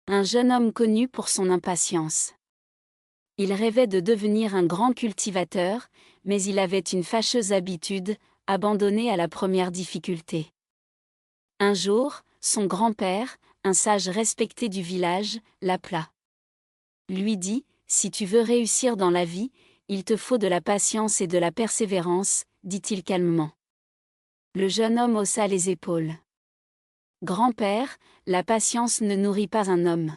Un jeune homme connu pour son impatience. Il rêvait de devenir un grand cultivateur, mais il avait une fâcheuse habitude, abandonner à la première difficulté. Un jour, son grand-père, un sage respecté du village, l'appela. Lui dit, « Si tu veux réussir dans la vie, il te faut de la patience et de la persévérance, dit-il calmement. Le jeune homme haussa les épaules. Grand-père, la patience ne nourrit pas un homme.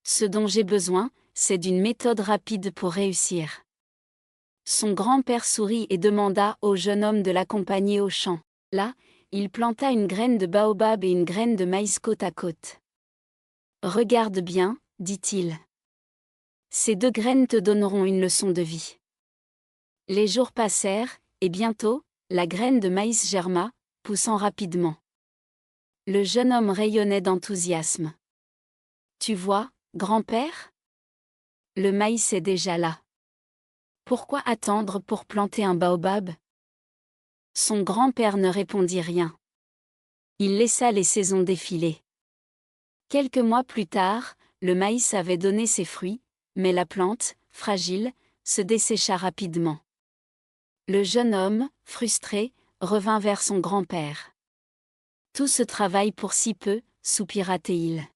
Ce dont j'ai besoin, c'est d'une méthode rapide pour réussir. Son grand-père sourit et demanda au jeune homme de l'accompagner au champ. Là, il planta une graine de baobab et une graine de maïs côte à côte. Regarde bien, dit-il. Ces deux graines te donneront une leçon de vie. Les jours passèrent, et bientôt, la graine de maïs germa, poussant rapidement. Le jeune homme rayonnait d'enthousiasme. Tu vois, grand-père ? Le maïs est déjà là. Pourquoi attendre pour planter un baobab ? Son grand-père ne répondit rien. Il laissa les saisons défiler. Quelques mois plus tard, le maïs avait donné ses fruits, mais la plante, fragile, se dessécha rapidement. Le jeune homme, frustré, revint vers son grand-père. Tout ce travail pour si peu, soupira-t-il.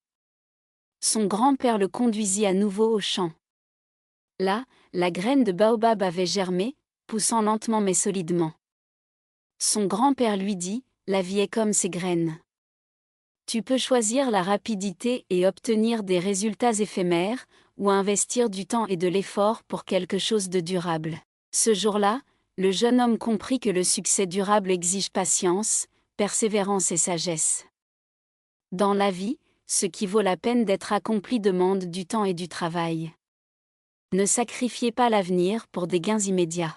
Son grand-père le conduisit à nouveau au champ. Là, la graine de baobab avait germé, poussant lentement mais solidement. Son grand-père lui dit, « La vie est comme ces graines. Tu peux choisir la rapidité et obtenir des résultats éphémères, ou investir du temps et de l'effort pour quelque chose de durable. » Ce jour-là, le jeune homme comprit que le succès durable exige patience, persévérance et sagesse. Dans la vie, ce qui vaut la peine d'être accompli demande du temps et du travail. Ne sacrifiez pas l'avenir pour des gains immédiats.